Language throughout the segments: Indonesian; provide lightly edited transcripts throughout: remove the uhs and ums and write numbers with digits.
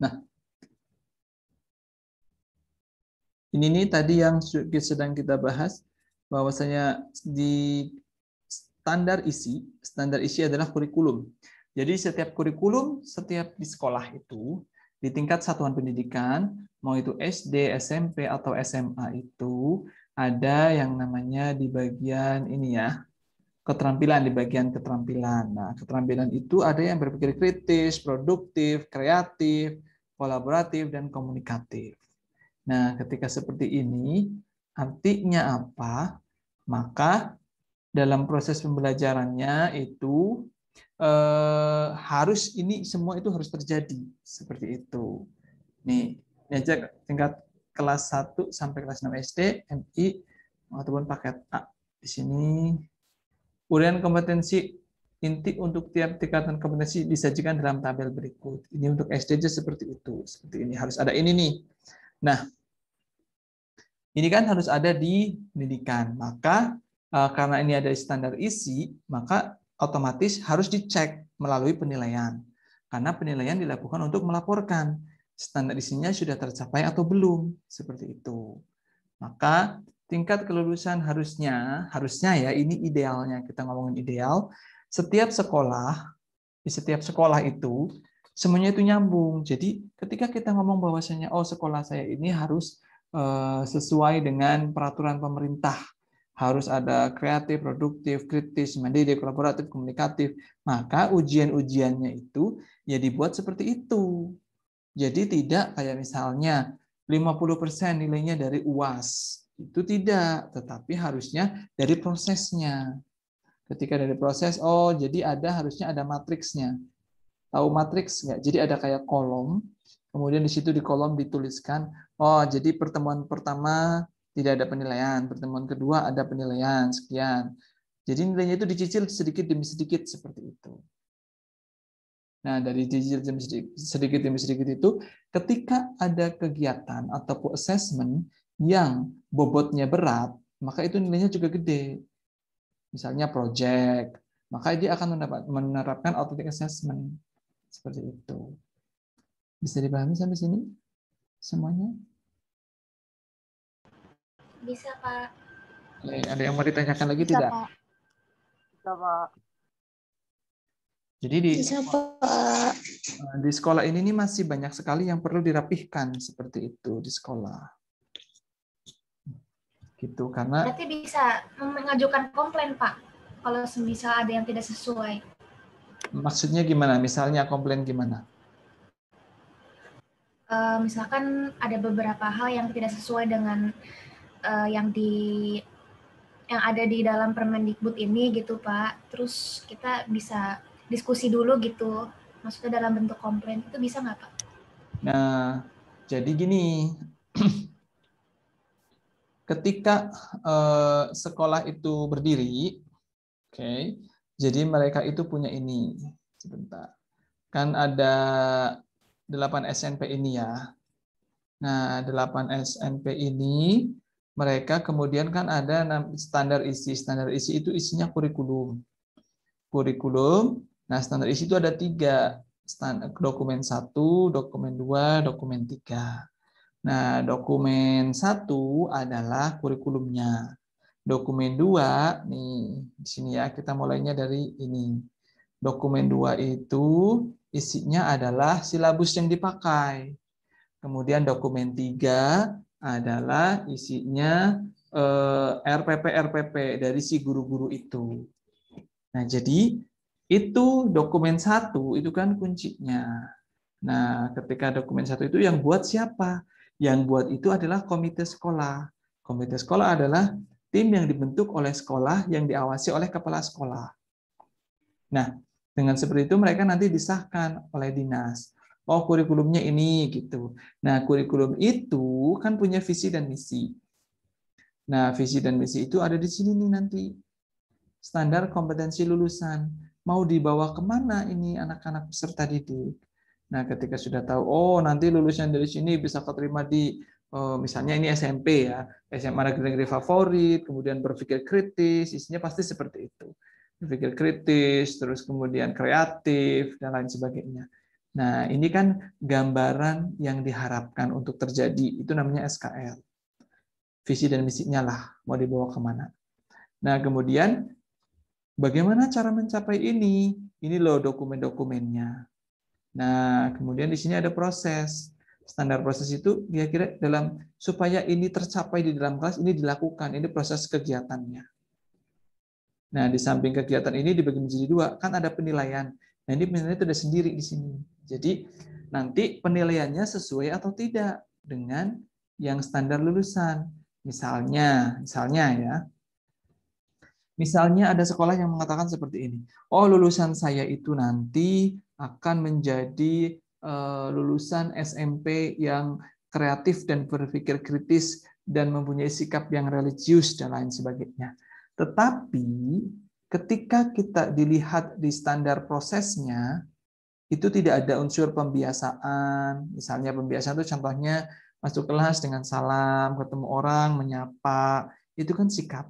Nah, ini nih tadi yang sedang kita bahas, bahwasanya di standar isi adalah kurikulum. Jadi setiap kurikulum, setiap di sekolah itu, di tingkat satuan pendidikan, mau itu SD, SMP, atau SMA itu, ada yang namanya di bagian ini ya, keterampilan, di bagian keterampilan. Nah, keterampilan itu ada yang berpikir kritis, produktif, kreatif, kolaboratif, dan komunikatif. Nah, ketika seperti ini, artinya apa? Maka dalam proses pembelajarannya itu harus ini semua itu harus terjadi seperti itu. Nih, aja tingkat kelas 1 sampai kelas 6 SD, MI ataupun paket A. Di sini uraian kompetensi inti untuk tiap tingkatan kompetensi disajikan dalam tabel berikut. Ini untuk SD aja seperti itu. Seperti ini harus ada ini nih. Nah, ini kan harus ada di pendidikan. Maka karena ini ada standar isi, maka otomatis harus dicek melalui penilaian. Karena penilaian dilakukan untuk melaporkan standar isinya sudah tercapai atau belum, seperti itu. Maka tingkat kelulusan harusnya ya, ini idealnya, kita ngomongin ideal, setiap sekolah, di setiap sekolah itu semuanya itu nyambung. Jadi ketika kita ngomong bahwasanya oh sekolah saya ini harus sesuai dengan peraturan pemerintah, harus ada kreatif, produktif, kritis, mandiri, kolaboratif, komunikatif, maka ujian-ujiannya itu ya dibuat seperti itu. Jadi tidak kayak misalnya 50% nilainya dari UAS. Itu tidak, tetapi harusnya dari prosesnya. Ketika dari proses, oh jadi harusnya ada matriksnya. Tahu matriks nggak? Jadi ada kayak kolom, kemudian di situ di kolom dituliskan, oh jadi pertemuan pertama tidak ada penilaian, pertemuan kedua ada penilaian, sekian. Jadi nilainya itu dicicil sedikit demi sedikit seperti itu. Nah, dari dicicil sedikit demi sedikit itu, ketika ada kegiatan ataupun assessment yang bobotnya berat, maka itu nilainya juga gede. Misalnya project, maka dia akan menerapkan automatic assessment. Seperti itu. Bisa dipahami sampai sini semuanya? Bisa, Pak. Ada yang mau ditanyakan lagi Bisa, tidak? Pak. Bisa, Pak. Jadi di sekolah ini nih masih banyak sekali yang perlu dirapihkan seperti itu di sekolah. Gitu karena berarti bisa mengajukan komplain, Pak, kalau misal ada yang tidak sesuai. Maksudnya gimana? Misalnya komplain gimana? Misalkan ada beberapa hal yang tidak sesuai dengan yang ada di dalam Permendikbud ini gitu, Pak. Terus kita bisa diskusi dulu gitu. Maksudnya dalam bentuk komplain itu bisa nggak, Pak? Nah, jadi gini, ketika sekolah itu berdiri, oke, jadi mereka itu punya ini. Sebentar. Kan ada 8 SNP ini ya. Nah, 8 SNP ini mereka kemudian kan ada standar isi. Standar isi itu isinya kurikulum. Kurikulum. Nah, standar isi itu ada 3. Dokumen 1, dokumen 2, dokumen 3. Nah, dokumen 1 adalah kurikulumnya. Dokumen 2 nih, di sini ya, kita mulainya dari ini. Dokumen 2 itu isinya adalah silabus yang dipakai. Kemudian dokumen 3 adalah isinya RPP dari si guru-guru itu. Nah, jadi itu dokumen 1 itu kan kuncinya. Nah, ketika dokumen 1 itu yang buat siapa? Yang buat itu adalah komite sekolah. Komite sekolah adalah tim yang dibentuk oleh sekolah yang diawasi oleh kepala sekolah. Nah, dengan seperti itu mereka nanti disahkan oleh dinas. Oh, kurikulumnya ini gitu. Nah, kurikulum itu kan punya visi dan misi. Nah, visi dan misi itu ada di sini nih nanti. Standar kompetensi lulusan. Mau dibawa kemana ini anak-anak peserta didik? Nah, ketika sudah tahu, oh nanti lulusan dari sini bisa keterima di, misalnya ini SMP ya, SMA negeri-negeri favorit, kemudian berpikir kritis, isinya pasti seperti itu. Berpikir kritis, terus kemudian kreatif, dan lain sebagainya. Nah, ini kan gambaran yang diharapkan untuk terjadi. Itu namanya SKL. Visi dan misinya lah, mau dibawa kemana. Nah, kemudian bagaimana cara mencapai ini? Ini loh dokumen-dokumennya. Nah, kemudian di sini ada proses. Standar proses itu kira-kira dalam supaya ini tercapai di dalam kelas, ini dilakukan. Ini proses kegiatannya. Nah, di samping kegiatan ini dibagi menjadi dua, kan ada penilaian. Nah, ini penilaian itu ada sendiri di sini. Jadi, nanti penilaiannya sesuai atau tidak dengan yang standar lulusan. Misalnya ada sekolah yang mengatakan seperti ini. Oh, lulusan saya itu nanti akan menjadi lulusan SMP yang kreatif dan berpikir kritis dan mempunyai sikap yang religius dan lain sebagainya. Tetapi ketika kita dilihat di standar prosesnya, itu tidak ada unsur pembiasaan. Misalnya pembiasaan itu contohnya masuk kelas dengan salam, ketemu orang, menyapa. Itu kan sikap.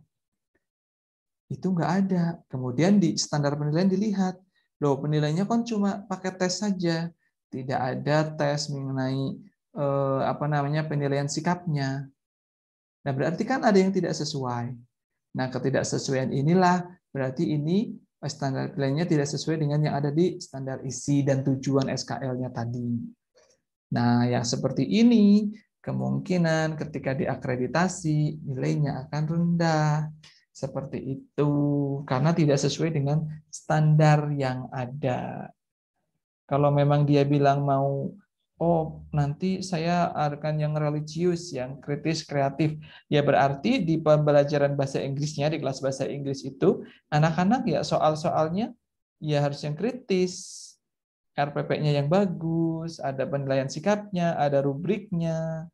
Itu nggak ada. Kemudian di standar penilaian dilihat, loh penilaiannya kan cuma pakai tes saja, tidak ada tes mengenai penilaian sikapnya. Nah berarti kan ada yang tidak sesuai. Nah ketidaksesuaian inilah berarti ini standar penilaiannya tidak sesuai dengan yang ada di standar isi dan tujuan SKL-nya tadi. Nah yang seperti ini kemungkinan ketika diakreditasi nilainya akan rendah. Seperti itu, karena tidak sesuai dengan standar yang ada. Kalau memang dia bilang mau, oh nanti saya akan yang religius, yang kritis, kreatif, ya berarti di pembelajaran bahasa Inggrisnya, di kelas bahasa Inggris itu, anak-anak ya soal-soalnya ya harus yang kritis, RPP-nya yang bagus, ada penilaian sikapnya, ada rubriknya,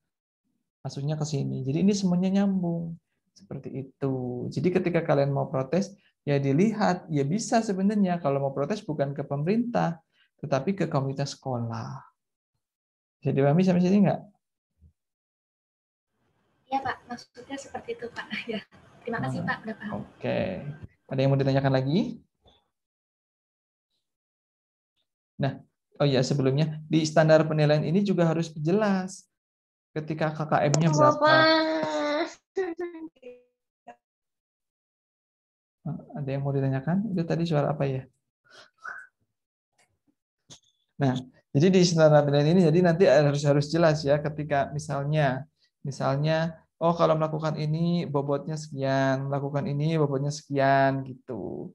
masuknya ke sini. Jadi ini semuanya nyambung. Seperti itu. Jadi ketika kalian mau protes, ya dilihat, ya bisa sebenarnya kalau mau protes bukan ke pemerintah, tetapi ke komunitas sekolah. Jadi dipahami sampai sini nggak? Iya Pak, maksudnya seperti itu Pak. Ya, terima kasih Pak, udah paham. Oke. Ada yang mau ditanyakan lagi? Nah, oh ya sebelumnya di standar penilaian ini juga harus jelas ketika KKM-nya berapa. Ada yang mau ditanyakan? Itu tadi suara apa ya? Nah, jadi di standar penilaian ini jadi nanti harus jelas ya ketika misalnya oh kalau melakukan ini bobotnya sekian, melakukan ini bobotnya sekian gitu.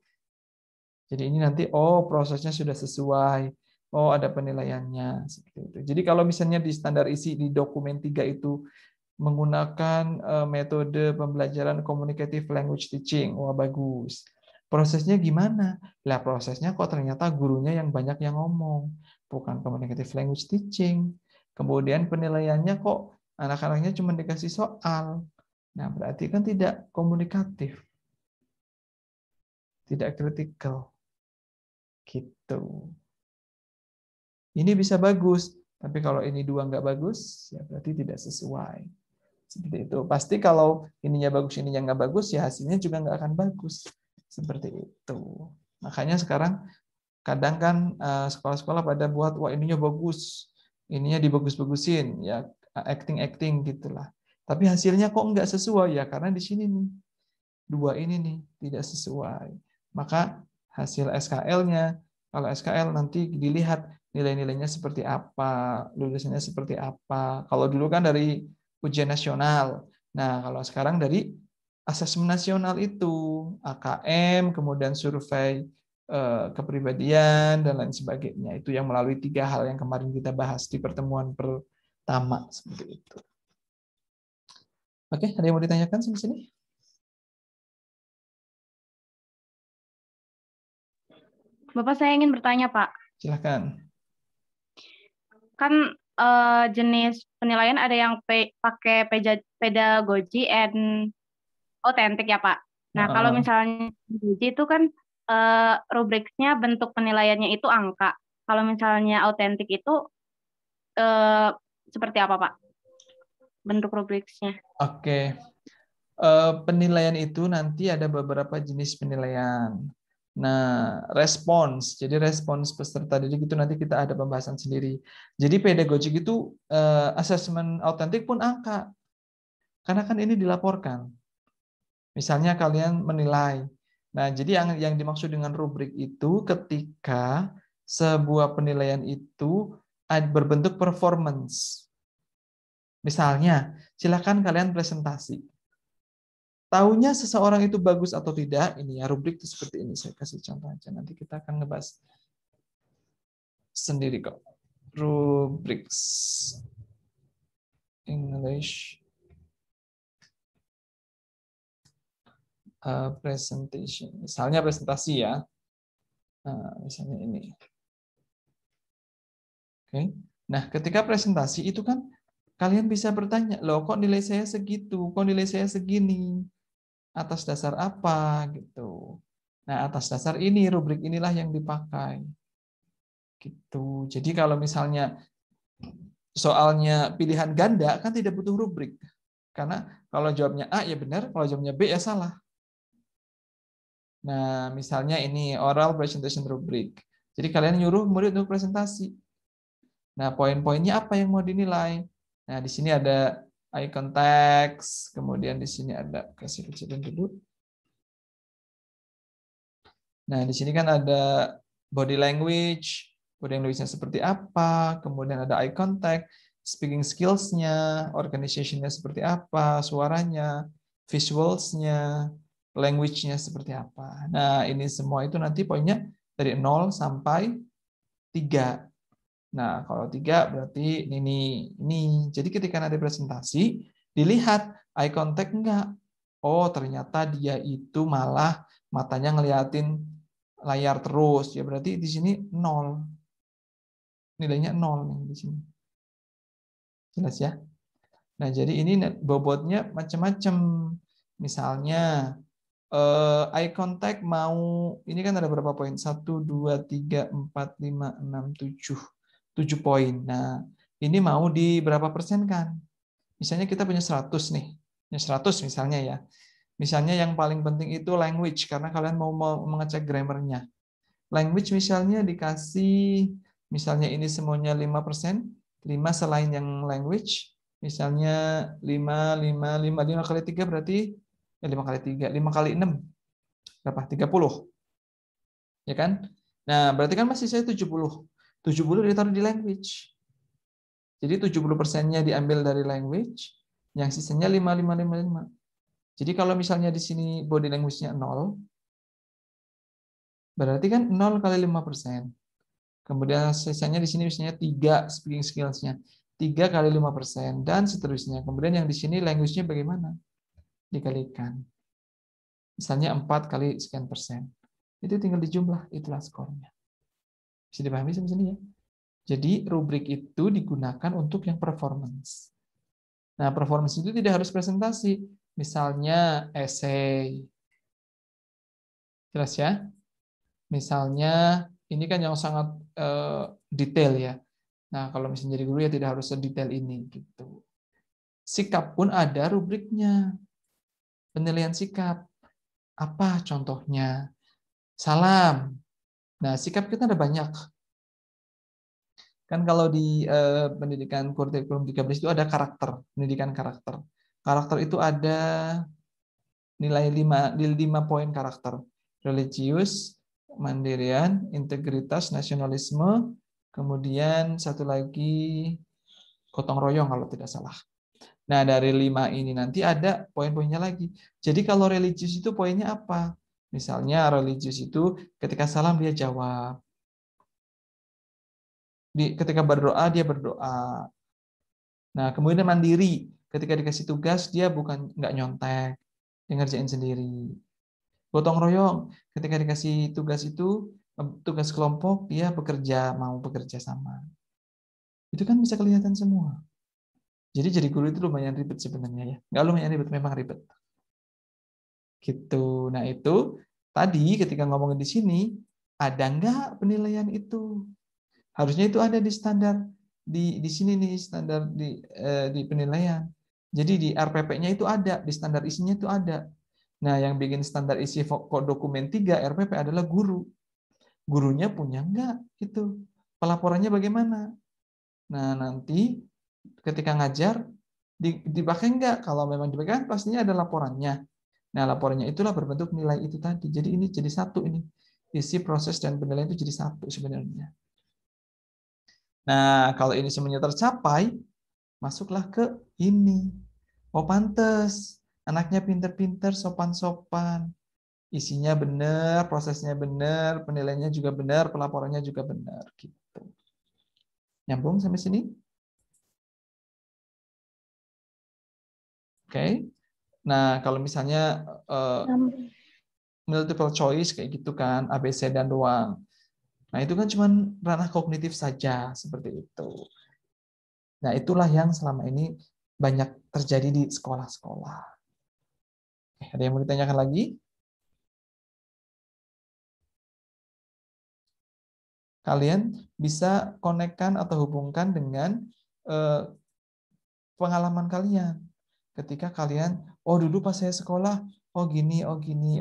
Jadi ini nanti oh prosesnya sudah sesuai. Oh ada penilaiannya seperti itu. Jadi kalau misalnya di standar isi di dokumen 3 itu menggunakan metode pembelajaran communicative language teaching, wah bagus. Prosesnya gimana? Lah prosesnya kok ternyata gurunya yang banyak yang ngomong, bukan communicative language teaching. Kemudian penilaiannya kok anak-anaknya cuma dikasih soal. Nah, berarti kan tidak komunikatif, tidak kritikal. Gitu. Ini bisa bagus, tapi kalau ini dua nggak bagus, ya berarti tidak sesuai. Seperti itu. Pasti kalau ininya bagus, ininya nggak bagus, ya hasilnya juga nggak akan bagus. Seperti itu. Makanya sekarang kadang kan sekolah-sekolah pada buat, wah ininya bagus, ininya dibagus-bagusin, ya acting-acting gitulah. Tapi hasilnya kok nggak sesuai ya karena di sini nih dua ini nih tidak sesuai. Maka hasil SKL-nya, kalau SKL nanti dilihat nilai-nilainya seperti apa, lulusannya seperti apa. Kalau dulu kan dari ujian nasional. Nah, kalau sekarang dari asesmen nasional itu, AKM, kemudian survei kepribadian, dan lain sebagainya. Itu yang melalui 3 hal yang kemarin kita bahas di pertemuan pertama. Seperti itu. Oke, ada yang mau ditanyakan sampai sini? Bapak, saya ingin bertanya, Pak. Silakan. Kan jenis penilaian ada yang pakai pedagogi and otentik ya, Pak. Nah, kalau misalnya pedagogi itu kan rubriknya bentuk penilaiannya itu angka. Kalau misalnya otentik itu seperti apa, Pak? Bentuk rubriknya. Oke. Penilaian itu nanti ada beberapa jenis penilaian. Nah, respons. Jadi respons peserta didik itu nanti kita ada pembahasan sendiri. Jadi pedagogik itu asesmen autentik pun angka. Karena kan ini dilaporkan. Misalnya kalian menilai. Nah, jadi yang dimaksud dengan rubrik itu ketika sebuah penilaian itu berbentuk performance. Misalnya, silakan kalian presentasi. Tahunya seseorang itu bagus atau tidak, ini ya rubrik itu seperti ini. Saya kasih contoh aja, nanti kita akan ngebahas sendiri kok. Rubriks English presentation. Misalnya presentasi ya. Nah, misalnya ini. Oke. Nah, ketika presentasi itu kan kalian bisa bertanya, loh kok nilai saya segitu, kok nilai saya segini? Atas dasar apa gitu. Nah, atas dasar ini rubrik inilah yang dipakai. Gitu. Jadi kalau misalnya soalnya pilihan ganda kan tidak butuh rubrik. Karena kalau jawabnya A ya benar, kalau jawabnya B ya salah. Nah, misalnya ini oral presentation rubrik. Jadi kalian nyuruh murid untuk presentasi. Nah, poin-poinnya apa yang mau dinilai? Nah, di sini ada eye contact, kemudian di sini ada kasih kecilin dulu. Nah, di sini kan ada body language, body language-nya seperti apa, kemudian ada eye contact, speaking skills-nya, organization-nya seperti apa, suaranya, visuals-nya, language-nya seperti apa. Nah, ini semua itu nanti poinnya dari 0 sampai 3. Nah, kalau 3 berarti ini. Jadi ketika nanti presentasi, dilihat eye contact enggak. Oh, ternyata dia itu malah matanya ngeliatin layar terus. Ya berarti di sini 0. Nilainya 0 nih di sini. Jelas ya? Nah, jadi ini bobotnya macam-macam. Misalnya eye contact mau, ini kan ada berapa poin? 1, 2, 3, 4, 5, 6, 7. 7 poin. Nah, ini mau di berapa persen kan? Misalnya kita punya 100 nih. 100 misalnya ya. Misalnya yang paling penting itu language, karena kalian mau mengecek grammar-nya. Language misalnya dikasih, misalnya ini semuanya 5%, 5 selain yang language, misalnya 5 kali 3 berarti, 5 kali 3, 5 kali 6, berapa? 30. Ya kan? Nah, berarti kan masih saya 70. 70 ditaruh di language. Jadi 70%-nya diambil dari language, yang sisanya 5. Jadi kalau misalnya di sini body language-nya 0, berarti kan 0 kali 5%. Kemudian sisanya di sini misalnya 3 speaking skills-nya. 3 kali 5%, dan seterusnya. Kemudian yang di sini language-nya bagaimana? Dikalikan. Misalnya 4 kali sekian persen. Itu tinggal dijumlah, itulah skornya. Bisa dipahami sampai sini ya? Jadi rubrik itu digunakan untuk yang performance. Nah, performance itu tidak harus presentasi. Misalnya essay. Jelas ya? Misalnya ini kan yang sangat detail ya. Nah, kalau misalnya jadi guru ya tidak harus sedetail ini gitu. Sikap pun ada rubriknya. Penilaian sikap. Apa contohnya? Salam. Nah, sikap kita ada banyak. Kan kalau di pendidikan kurikulum 13 itu ada karakter, pendidikan karakter. Karakter itu ada nilai 5 poin karakter. Religius, mandirian, integritas, nasionalisme, kemudian satu lagi gotong royong kalau tidak salah. Nah, dari 5 ini nanti ada poin-poinnya lagi. Jadi kalau religius itu poinnya apa? Misalnya religius itu ketika salam dia jawab. Ketika berdoa dia berdoa. Nah, kemudian mandiri. Ketika dikasih tugas dia bukan nggak nyontek, dia ngerjain sendiri. Gotong royong. Ketika dikasih tugas itu tugas kelompok dia mau bekerja sama. Itu kan bisa kelihatan semua. Jadi guru itu lumayan ribet sebenarnya ya. Nggak lumayan ribet, memang ribet. Gitu. Nah itu tadi ketika ngomongin di sini ada nggak penilaian itu? Harusnya itu ada di standar di sini nih standar di penilaian. Jadi di RPP-nya itu ada, di standar isinya itu ada. Nah, yang bikin standar isi dokumen 3 RPP adalah guru. Gurunya punya enggak gitu. Pelaporannya bagaimana? Nah, nanti ketika ngajar dipakai enggak? Kalau memang dipakai pastinya ada laporannya. Nah, laporannya itulah berbentuk nilai itu tadi. Jadi ini jadi satu ini. Isi, proses, dan penilaian itu jadi satu sebenarnya. Nah, kalau ini semuanya tercapai, masuklah ke ini. Oh, pantes. Anaknya pinter-pinter, sopan-sopan. Isinya benar, prosesnya benar, penilaiannya juga benar, pelaporannya juga benar. Gitu. Nyambung sampai sini? Oke. Nah, kalau misalnya multiple choice kayak gitu kan, ABC dan doang. Nah, itu kan cuma ranah kognitif saja, seperti itu. Nah, itulah yang selama ini banyak terjadi di sekolah-sekolah. Ada yang mau ditanyakan lagi? Kalian bisa konekkan atau hubungkan dengan pengalaman kalian. Ketika kalian, oh dulu pas saya sekolah, oh gini,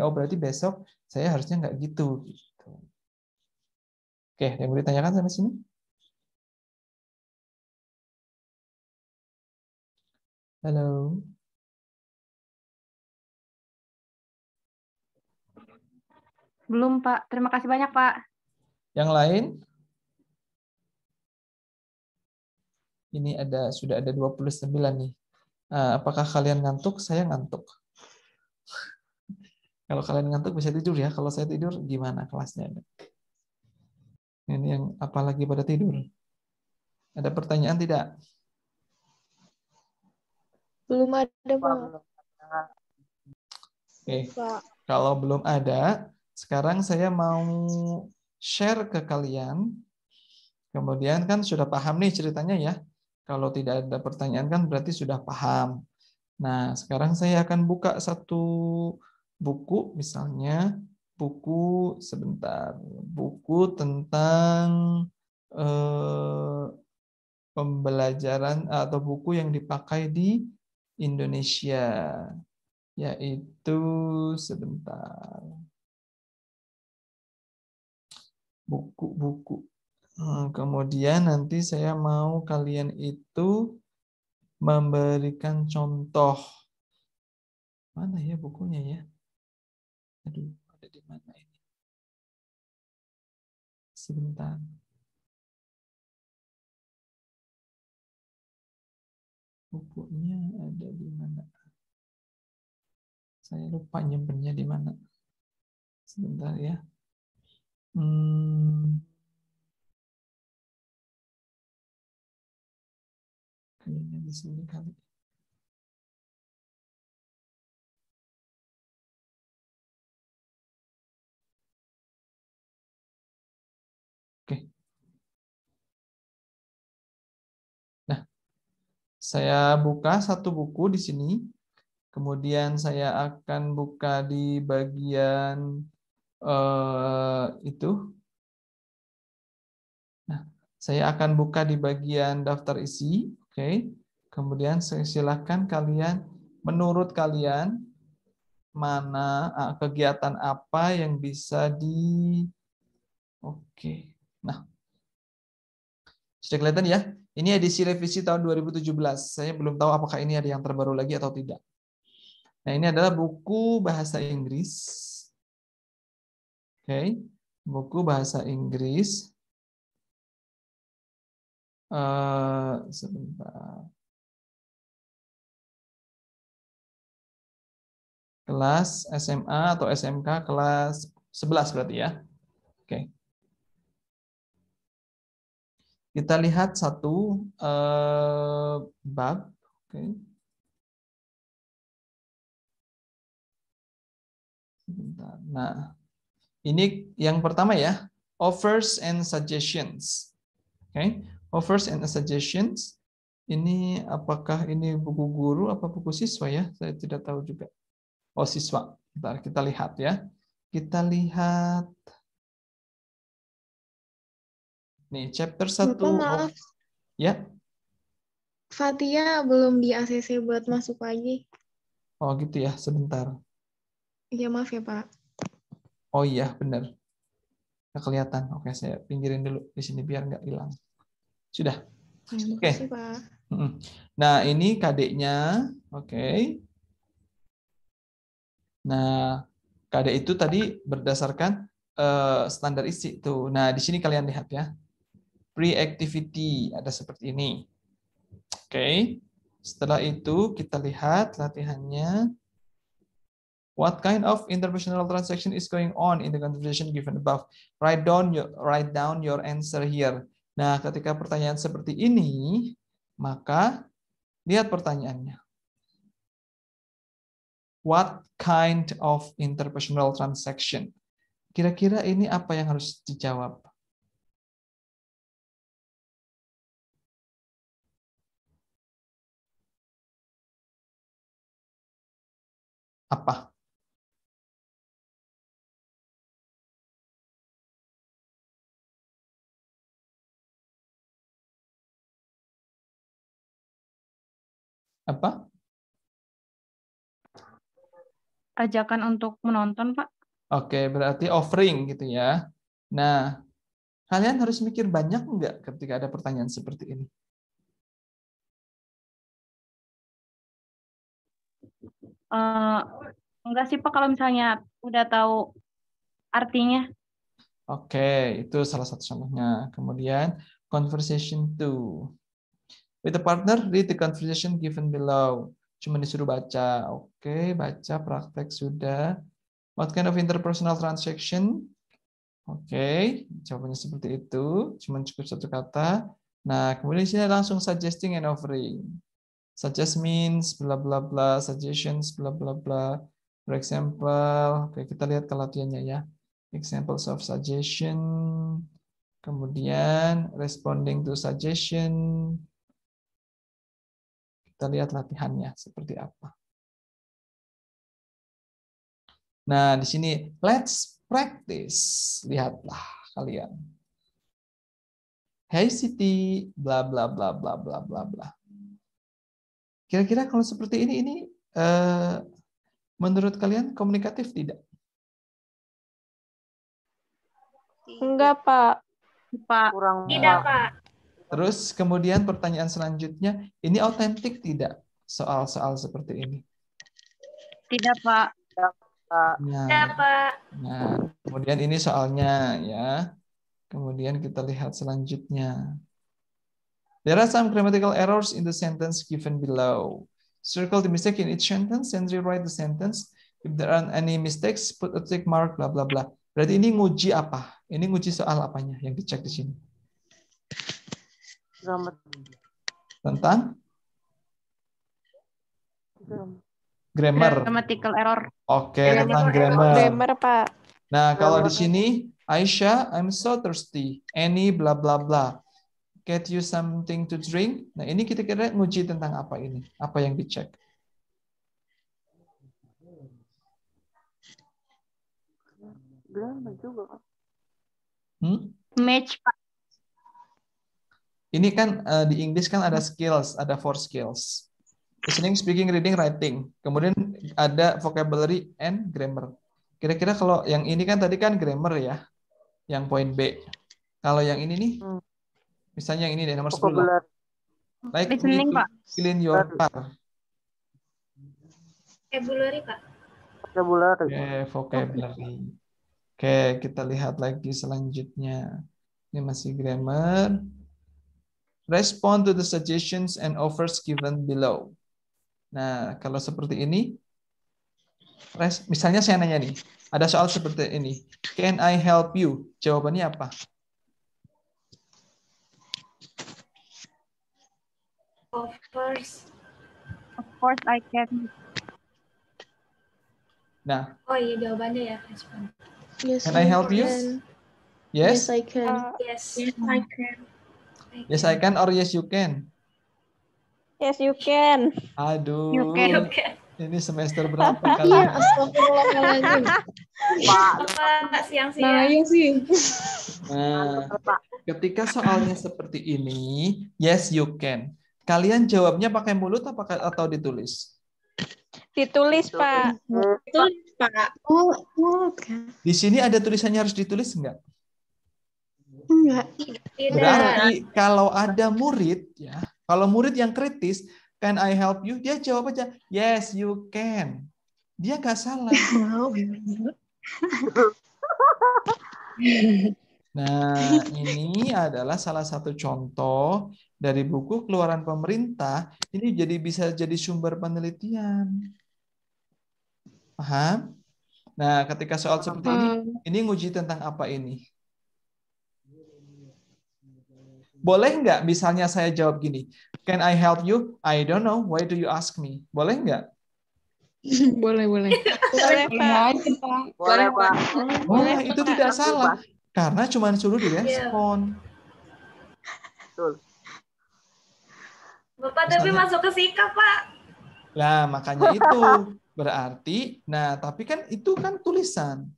oh berarti besok saya harusnya nggak gitu. Oke, yang mau ditanyakan sampai sini? Halo. Belum, Pak. Terima kasih banyak, Pak. Yang lain? Ini sudah ada 29 nih. Apakah kalian ngantuk? Saya ngantuk. Kalau kalian ngantuk bisa tidur ya. Kalau saya tidur gimana kelasnya? Ini yang apalagi pada tidur. Ada pertanyaan tidak? Belum ada, Pak. Oke. Kalau belum ada, sekarang saya mau share ke kalian. Kemudian kan sudah paham nih ceritanya ya. Kalau tidak ada pertanyaan kan berarti sudah paham. Nah, sekarang saya akan buka satu buku, misalnya buku tentang pembelajaran atau buku yang dipakai di Indonesia, yaitu buku-buku. Kemudian nanti saya mau kalian itu memberikan contoh. Mana ya bukunya ya? Aduh, ada di mana ini? Sebentar. Bukunya ada di mana? Saya lupa nyimpennya di mana. Sebentar ya. Kayaknya di sini kali. Oke. Nah, saya buka satu buku di sini. Kemudian saya akan buka di bagian itu. Nah, saya akan buka di bagian daftar isi. Oke. Kemudian saya silakan kalian, menurut kalian, mana kegiatan apa yang bisa Oke. Nah, sudah kelihatan ya? Ini edisi revisi tahun 2017. Saya belum tahu apakah ini ada yang terbaru lagi atau tidak. Nah, ini adalah buku bahasa Inggris. Oke. Buku bahasa Inggris. Sebentar. Kelas SMA atau SMK kelas 11 berarti ya. Oke. Kita lihat satu bab. Oke. Sebentar. Nah, ini yang pertama ya, offers and suggestions. Oke. Offers and suggestions. Ini apakah ini buku guru apa buku siswa ya? Saya tidak tahu juga. Oh, siswa. Bentar, kita lihat ya. Kita lihat. Nih, chapter 1. Bapak, maaf. Ya. Fatia belum di ACC buat masuk lagi. Oh, gitu ya. Sebentar. Iya, maaf ya, Pak. Oh iya, benar. Nggak kelihatan. Oke, saya pinggirin dulu di sini biar nggak hilang. Sudah. Terima Oke. kasih, Pak. Nah, ini KD-nya. Oke. Nah, KD itu tadi berdasarkan standar isi tuh. Nah, di sini kalian lihat ya. Pre-activity ada seperti ini. Oke. Setelah itu kita lihat latihannya. What kind of interpersonal transaction is going on in the conversation given above? Write down your answer here. Nah, ketika pertanyaan seperti ini, maka lihat pertanyaannya. What kind of interpersonal transaction? Kira-kira ini apa yang harus dijawab? Apa? Apa? Ajakan untuk menonton, Pak. Oke, berarti offering gitu ya. Nah, kalian harus mikir banyak enggak ketika ada pertanyaan seperti ini? Enggak sih, Pak, kalau misalnya udah tahu artinya. Oke, itu salah satu contohnya. Kemudian, conversation 2. With the partner, read the conversation given below. Cuma disuruh baca. Oke, baca, praktek sudah. What kind of interpersonal transaction? Oke, jawabannya seperti itu. Cuma cukup satu kata. Nah, kemudian di sini langsung suggesting and offering. Suggest means bla bla bla, suggestions bla bla bla. For example, oke, kita lihat ke latihannya ya. Examples of suggestion. Kemudian responding to suggestion. Kita lihat latihannya seperti apa. Nah, di sini let's practice. Lihatlah kalian. Hey Siti, bla bla bla bla bla bla bla. Kira-kira kalau seperti ini menurut kalian komunikatif tidak? Enggak, Pak. Pak. Kurang Tidak, Pak. Terus kemudian pertanyaan selanjutnya, ini autentik tidak soal-soal seperti ini? Tidak, Pak. Tidak, Pak. Nah, kemudian ini soalnya ya. Kemudian kita lihat selanjutnya. There are some grammatical errors in the sentence given below. Circle the mistake in each sentence and rewrite the sentence. If there are any mistakes, put a tick mark, bla bla bla. Berarti ini nguji apa? Ini nguji soal apanya yang dicek di sini? Tentang grammar. Grammatical error. Oke, tentang grammar. Grammar, Pak. Nah, kalau di sini Aisyah, I'm so thirsty. Any bla bla bla. Get you something to drink. Nah, ini kita kira nguji tentang apa ini? Apa yang dicek? Grammar juga. Match, Pak. Ini kan di English kan ada skills, ada 4 skills. Listening, speaking, reading, writing. Kemudian ada vocabulary and grammar. Kira-kira kalau yang ini kan tadi kan grammar ya, yang poin B. Kalau yang ini nih, misalnya yang ini deh, nomor 10 lah. Like Listening, Pak. clean your car. Vocabulary, Pak. Vocabulary. Oke, vocabulary. Oke, kita lihat lagi selanjutnya. Ini masih grammar. Respond to the suggestions and offers given below. Nah, kalau seperti ini, misalnya saya nanya nih, ada soal seperti ini. Can I help you? Jawabannya apa? Of course. Of course I can. Nah, Oh iya, jawabannya ya. Respon. Yes, can I help you? can. Yes? Yes, I can. Yes, I can. Yes, I can or yes, you can? Yes, you can. Aduh, You can. ini semester berapa Iya, kalian? astagfirullahaladzim. Pak, siang-siang. Nah, iya sih. Nah, ketika soalnya seperti ini, yes, you can. Kalian jawabnya pakai mulut atau ditulis? Ditulis, Pak. Ditulis, Pak. Oh, kan. Di sini ada tulisannya harus ditulis enggak? Enggak. Tidak. Berarti kalau ada murid ya, kalau murid yang kritis, can I help you? Dia jawab aja, yes you can. Dia nggak salah. Nah, ini adalah salah satu contoh dari buku keluaran pemerintah. Ini bisa jadi sumber penelitian. Paham? Nah, ketika soal seperti ini nguji tentang apa ini? Boleh nggak misalnya saya jawab gini, can I help you? I don't know. Why do you ask me? Boleh nggak? Boleh. Boleh, Pak. Boleh, Pak. Boleh, itu tidak salah. Karena cuma suruh direspon. Betul. Bapak tapi Misalnya- masuk ke sikap, Pak. Nah, makanya itu. Berarti, nah tapi kan itu kan tulisan.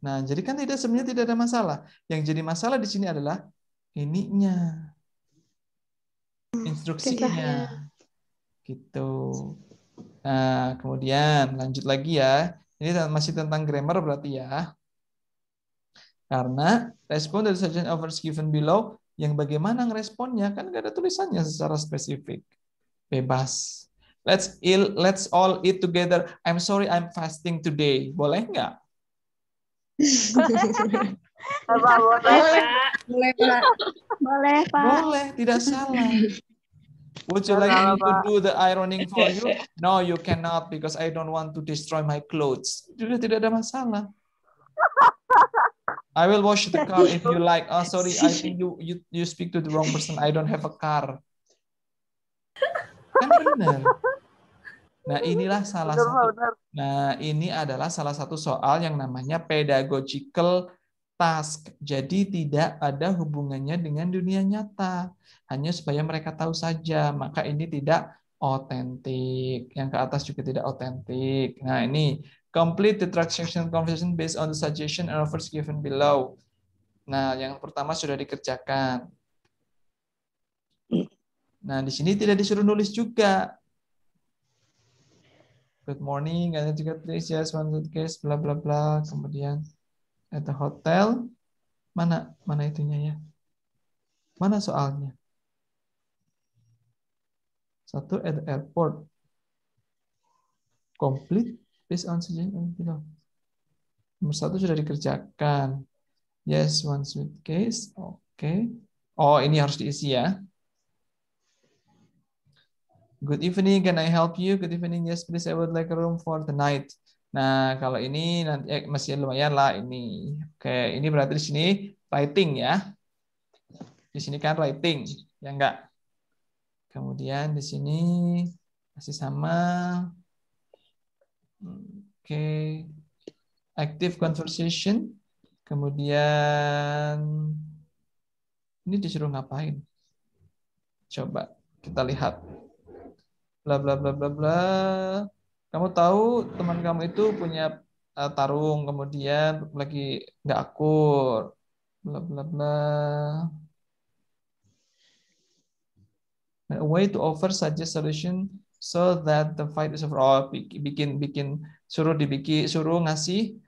Nah, jadi kan sebenarnya tidak ada masalah. Yang jadi masalah di sini adalah ininya. Instruksinya. Gitu. Nah, kemudian lanjut lagi ya. Ini masih tentang grammar berarti ya. Karena respon dari suggestion offers given below, yang bagaimana ngeresponnya kan nggak ada tulisannya secara spesifik. Bebas. Let's all eat together. I'm sorry, I'm fasting today. Boleh nggak? Boleh, Pak. Boleh, Pak. Boleh, tidak salah. Would you like me to do the ironing for you? No, you cannot because I don't want to destroy my clothes. Sudah tidak ada masalah. I will wash the car if you like. Oh, sorry, I think you speak to the wrong person. I don't have a car. Kan benar. Nah, inilah salah satu. Nah, ini adalah salah satu soal yang namanya pedagogical task. Jadi tidak ada hubungannya dengan dunia nyata. Hanya supaya mereka tahu saja. Maka ini tidak otentik. Yang ke atas juga tidak otentik. Nah, ini complete the transaction conversation based on the suggestion and offers given below. Nah, yang pertama sudah dikerjakan. Nah, di sini tidak disuruh nulis juga. Good morning, ada juga please, yes, one suitcase, bla bla bla. Kemudian at the hotel, mana itunya ya? Mana soalnya? Satu at the airport. Complete based on suggestion below. Nomor satu sudah dikerjakan. Yes, one suitcase. Oke. Oh, ini harus diisi ya. Good evening, can I help you? Good evening, yes please, I would like a room for the night. Nah, kalau ini nanti masih lumayan lah ini. Oke, ini berarti di sini writing ya. Di sini kan writing, ya enggak? Kemudian di sini masih sama. Oke. Active conversation. Kemudian ini disuruh ngapain? Coba kita lihat. Bla bla bla bla bla. Kamu tahu teman kamu itu punya tarung, kemudian lagi nggak akur. Bla bla bla. A way to offer such a solution so that the fight is over. Oh, suruh ngasih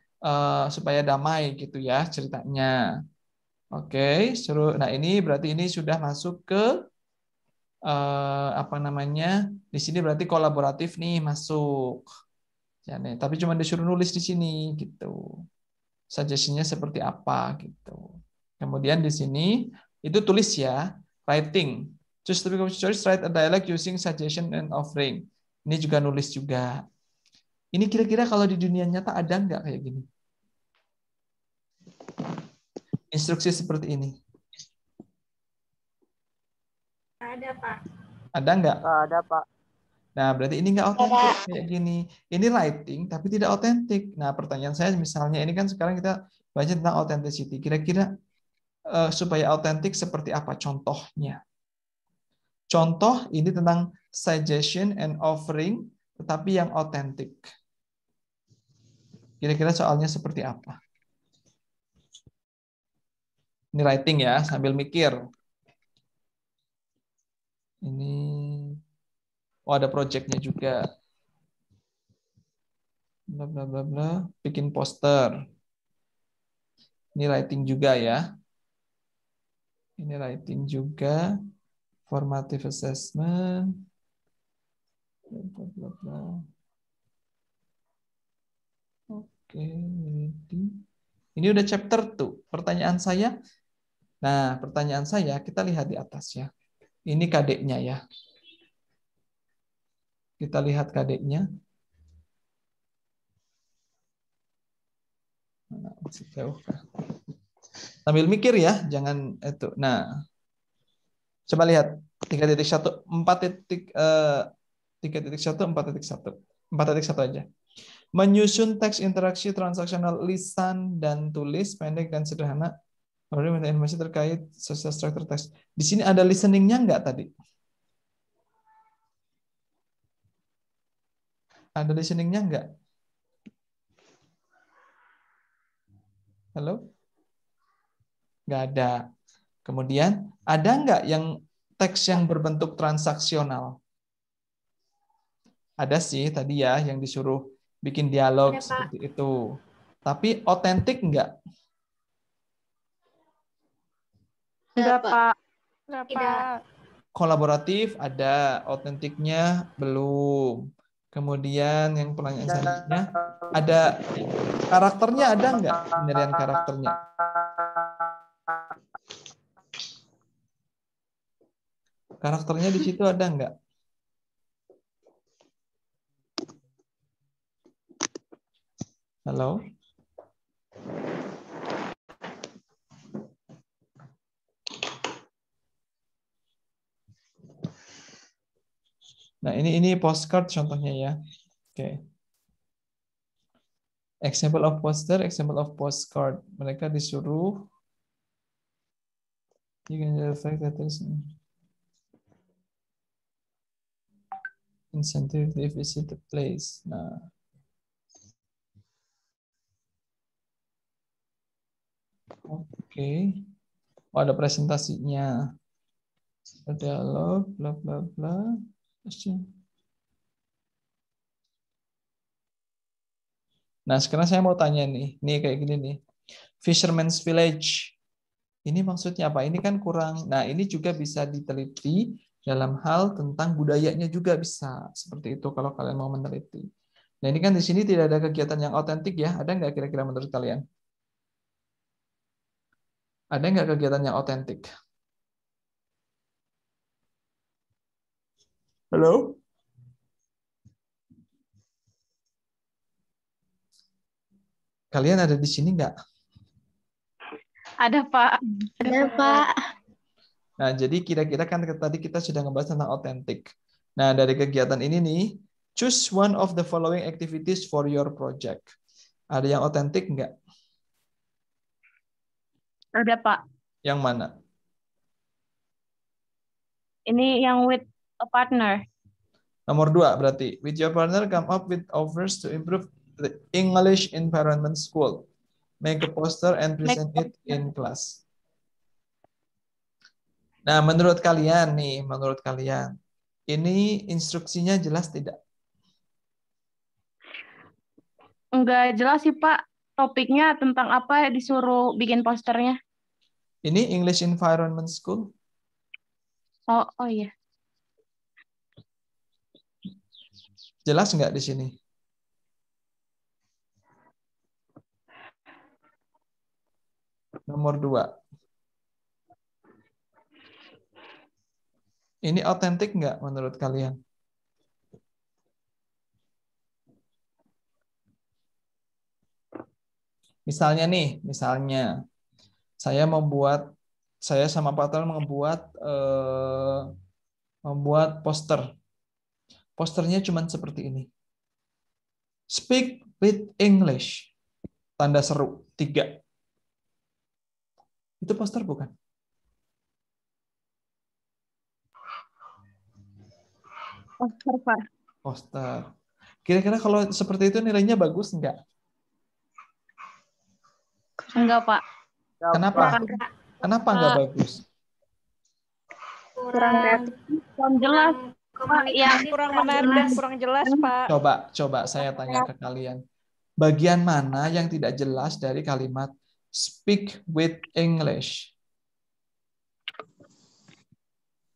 supaya damai gitu ya ceritanya. Oke, suruh. Nah, ini berarti ini sudah masuk ke apa namanya, di sini berarti kolaboratif nih masuk ya nih, tapi cuma disuruh nulis di sini gitu, suggestion-nya seperti apa gitu. Kemudian di sini itu tulis ya, writing, choose the choice, write a dialogue using suggestion and offering. Ini juga nulis juga. Ini kira-kira kalau di dunia nyata ada nggak kayak gini instruksi seperti ini? Ada, Pak. Ada nggak? Ada, Pak. Nah, berarti ini nggak otentik kayak gini. Ini writing, tapi tidak otentik. Nah, pertanyaan saya misalnya, ini kan sekarang kita baca tentang authenticity. Kira-kira supaya otentik seperti apa contohnya? Contoh ini tentang suggestion and offering, tetapi yang otentik. Kira-kira soalnya seperti apa? Ini writing ya, sambil mikir. Ini, oh ada projectnya juga. bla bla bla bla, bikin poster. Ini writing juga ya. Ini writing juga, formative assessment, bla bla bla bla. Oke, ready. Ini udah chapter 2. Pertanyaan saya, nah pertanyaan saya kita lihat di atas ya. Ini kadeknya ya. Kita lihat kadeknya. Nah, masih jauh. Sambil mikir ya, jangan itu. Nah, coba lihat 3.1, 3.1, 4.1. 4.1 aja. Menyusun teks interaksi transaksional lisan dan tulis pendek dan sederhana. Lalu minta informasi terkait social structure teks. Di sini ada listeningnya nggak tadi? Ada listeningnya nggak? Halo? Nggak ada. Kemudian, ada nggak yang teks yang berbentuk transaksional? Ada sih tadi ya yang disuruh bikin dialog Ada, Pak. seperti itu. Tapi otentik nggak? Enggak, Pak. Enggak, Tidak. Pak. Kolaboratif ada, otentiknya belum. Kemudian yang pertanyaan selanjutnya, ada karakternya ada nggak? Penilaian karakternya. Karakternya di situ ada nggak? Halo? Nah, ini postcard contohnya ya. Oke. Example of poster, example of postcard. Mereka disuruh you can reflect that is incentive to visit the place. Nah, oke. Oh, ada presentasinya. Ada dialog, bla bla bla. Nah, sekarang saya mau tanya nih. Nih kayak gini nih. Fisherman's Village. Ini maksudnya apa? Ini kan kurang. Nah, ini juga bisa diteliti dalam hal tentang budayanya juga bisa. Seperti itu kalau kalian mau meneliti. Nah, ini kan di sini tidak ada kegiatan yang otentik ya. Ada nggak kira-kira menurut kalian? Ada nggak kegiatan yang otentik? Halo? Kalian ada di sini nggak? Ada, Pak. Ada, Pak. Nah, jadi kira-kira kan tadi kita sudah ngebahas tentang otentik. Nah, dari kegiatan ini nih, choose one of the following activities for your project. Ada yang otentik nggak? Ada, Pak. Yang mana? Ini yang with a partner. Nomor 2 berarti. With your partner, come up with offers to improve the English environment school. Make a poster and present it in class. Nah, menurut kalian nih, ini instruksinya jelas tidak? Enggak jelas sih, Pak. Topiknya tentang apa disuruh bikin posternya? Ini English Environment School. Oh iya. Jelas nggak di sini? Nomor 2. Ini otentik nggak menurut kalian? Misalnya saya sama partner membuat poster. Posternya cuma seperti ini. Speak with English. Tanda seru 3. Itu poster bukan? Poster, Pak. Poster. Kira-kira kalau seperti itu nilainya bagus enggak? Enggak, Pak. Kenapa? Kenapa enggak bagus? Kurang jelas. Pak, yang Kurang menarik dan kurang jelas, Pak. Coba saya tanya ke kalian. Bagian mana yang tidak jelas dari kalimat speak with English?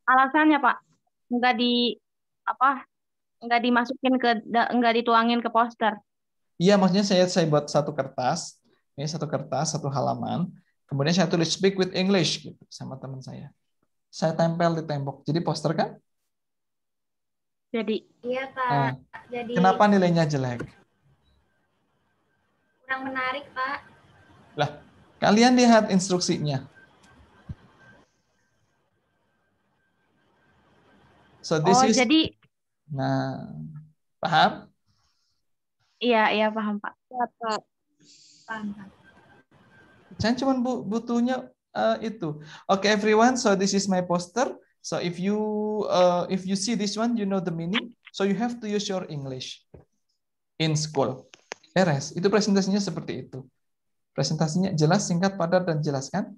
Alasannya Pak, nggak nggak dimasukin nggak dituangin ke poster. Iya, maksudnya saya buat satu kertas, ini satu kertas, satu halaman, kemudian saya tulis speak with English gitu sama teman saya. Saya tempel di tembok. Jadi poster kan? Jadi Iya, Pak. Nah, Jadi kenapa nilainya jelek? kurang menarik, Pak. Lah, kalian lihat instruksinya. So this is jadi nah, paham? iya paham Pak. Ya, Pak. Paham, Pak. Saya cuma butuhnya itu. Okay, everyone. So this is my poster. So if you see this one, you know the meaning. So you have to use your English in school. Beres. Itu presentasinya seperti itu. Presentasinya jelas, singkat, padat, dan jelas kan?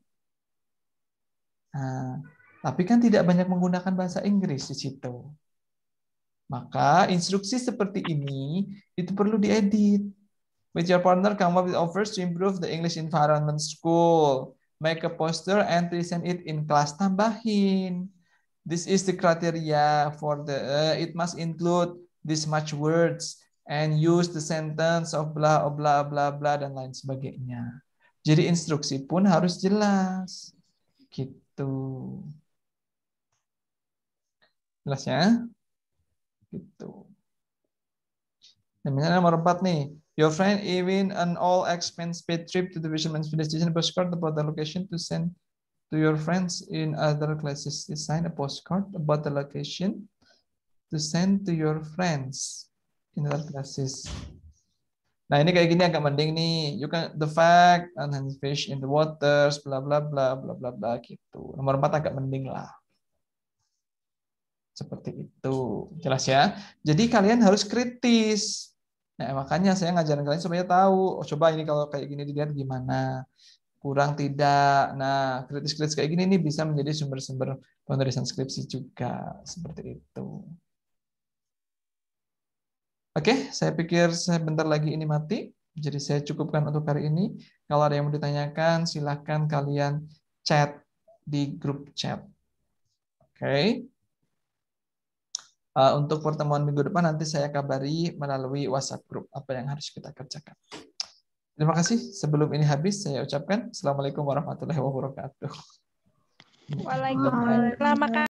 Nah, tapi kan tidak banyak menggunakan bahasa Inggris di situ. Maka instruksi seperti ini itu perlu diedit. With your partner, come up with offers to improve the English environment school. Make a poster and present it in class. Tambahin. This is the criteria for the. It must include this much words and use the sentence of blah blah blah blah dan lain sebagainya. Jadi instruksi pun harus jelas. Gitu. Jelas ya? Gitu. Dan misalnya nomor 4 nih. Your friend even an all expense paid trip to the Fisherman's Village station postcard about the location to send to your friends in other classes. Design a postcard about the location to send to your friends in other classes. Nah, ini kayak gini agak mending nih. You can the fact and fish in the waters, bla bla bla bla bla bla gitu. Nomor 4 agak mending lah. Seperti itu. Jelas ya? Jadi kalian harus kritis. Nah, makanya saya ngajarin kalian supaya tahu, oh, coba ini kalau kayak gini dilihat gimana. Kurang tidak. Nah, kritis-kritis kayak gini nih bisa menjadi sumber-sumber penulisan skripsi juga. Seperti itu. Oke, saya pikir saya bentar lagi ini mati. Jadi saya cukupkan untuk hari ini. Kalau ada yang mau ditanyakan, silahkan kalian chat di grup chat. Oke. Untuk pertemuan minggu depan nanti saya kabari melalui WhatsApp group apa yang harus kita kerjakan. Terima kasih. Sebelum ini habis, saya ucapkan Assalamualaikum warahmatullahi wabarakatuh. Waalaikumsalam.